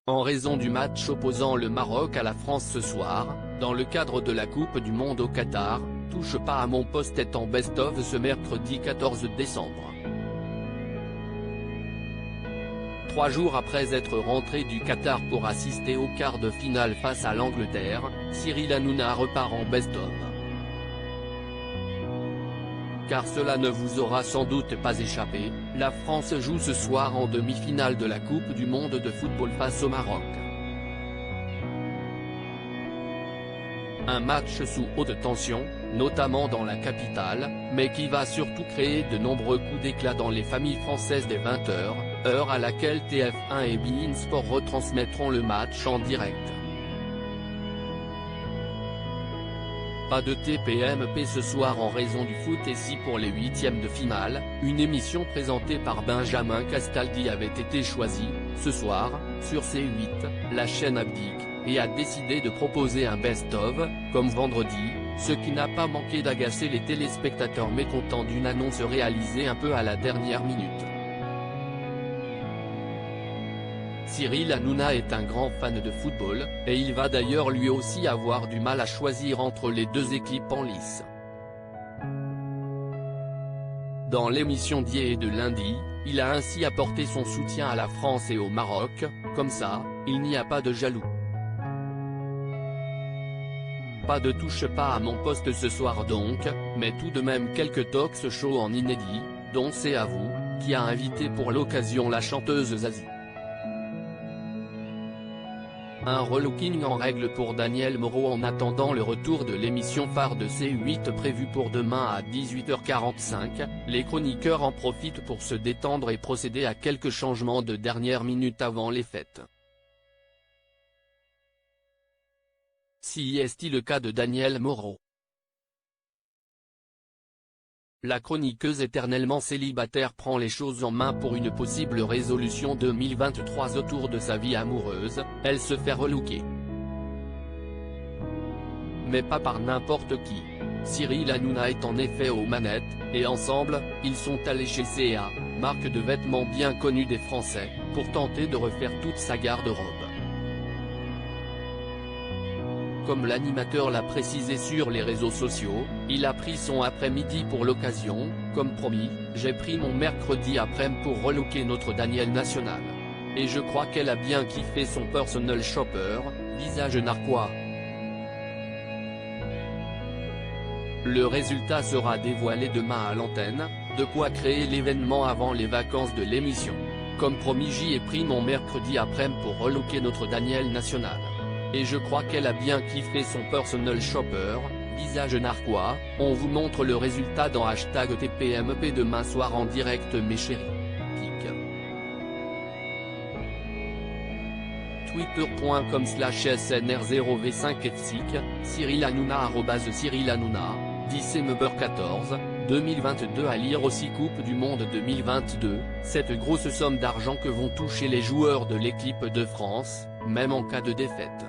En raison du match opposant le Maroc à la France ce soir, dans le cadre de la Coupe du Monde au Qatar, Touche pas à mon poste est en best-of ce mercredi 14 décembre. 3 jours après être rentré du Qatar pour assister au quart de finale face à l'Angleterre, Cyril Hanouna repart en best-of. Car cela ne vous aura sans doute pas échappé, la France joue ce soir en demi-finale de la Coupe du Monde de football face au Maroc. Un match sous haute tension, notamment dans la capitale, mais qui va surtout créer de nombreux coups d'éclat dans les familles françaises des 20h, heure à laquelle TF1 et beIN Sport retransmettront le match en direct. Pas de TPMP ce soir en raison du foot et si pour les huitièmes de finale, une émission présentée par Benjamin Castaldi avait été choisie, ce soir, sur C8, la chaîne abdique, et a décidé de proposer un best-of, comme vendredi, ce qui n'a pas manqué d'agacer les téléspectateurs mécontents d'une annonce réalisée un peu à la dernière minute. Cyril Hanouna est un grand fan de football, et il va d'ailleurs lui aussi avoir du mal à choisir entre les deux équipes en lice. Dans l'émission d'hier et de lundi, il a ainsi apporté son soutien à la France et au Maroc, comme ça, il n'y a pas de jaloux. Pas de touche pas à mon poste ce soir donc, mais tout de même quelques talks shows en inédit, dont C'est à vous, qui a invité pour l'occasion la chanteuse Zazie. Un relooking en règle pour Daniel Moreau en attendant le retour de l'émission phare de C8 prévue pour demain à 18h45, les chroniqueurs en profitent pour se détendre et procéder à quelques changements de dernière minute avant les fêtes. Si est-il le cas de Daniel Moreau? La chroniqueuse éternellement célibataire prend les choses en main pour une possible résolution 2023 autour de sa vie amoureuse, elle se fait relooker. Mais pas par n'importe qui. Cyril Hanouna est en effet aux manettes, et ensemble, ils sont allés chez C&A, marque de vêtements bien connue des Français, pour tenter de refaire toute sa garde-robe. Comme l'animateur l'a précisé sur les réseaux sociaux, il a pris son après-midi pour l'occasion, comme promis, j'ai pris mon mercredi après-midi pour relooker notre Daniel national. Et je crois qu'elle a bien kiffé son personal shopper, visage narquois. Le résultat sera dévoilé demain à l'antenne, de quoi créer l'événement avant les vacances de l'émission. Comme promis j'y ai pris mon mercredi après-midi pour relooker notre Daniel national. Et je crois qu'elle a bien kiffé son personal shopper, visage narquois, on vous montre le résultat dans #TPMP demain soir en direct mes chéris. Twitter.com/snr0v5etsik, Cyril Hanouna @Cyril Hanouna, 10 2022 à lire aussi Coupe du Monde 2022, cette grosse somme d'argent que vont toucher les joueurs de l'équipe de France, même en cas de défaite.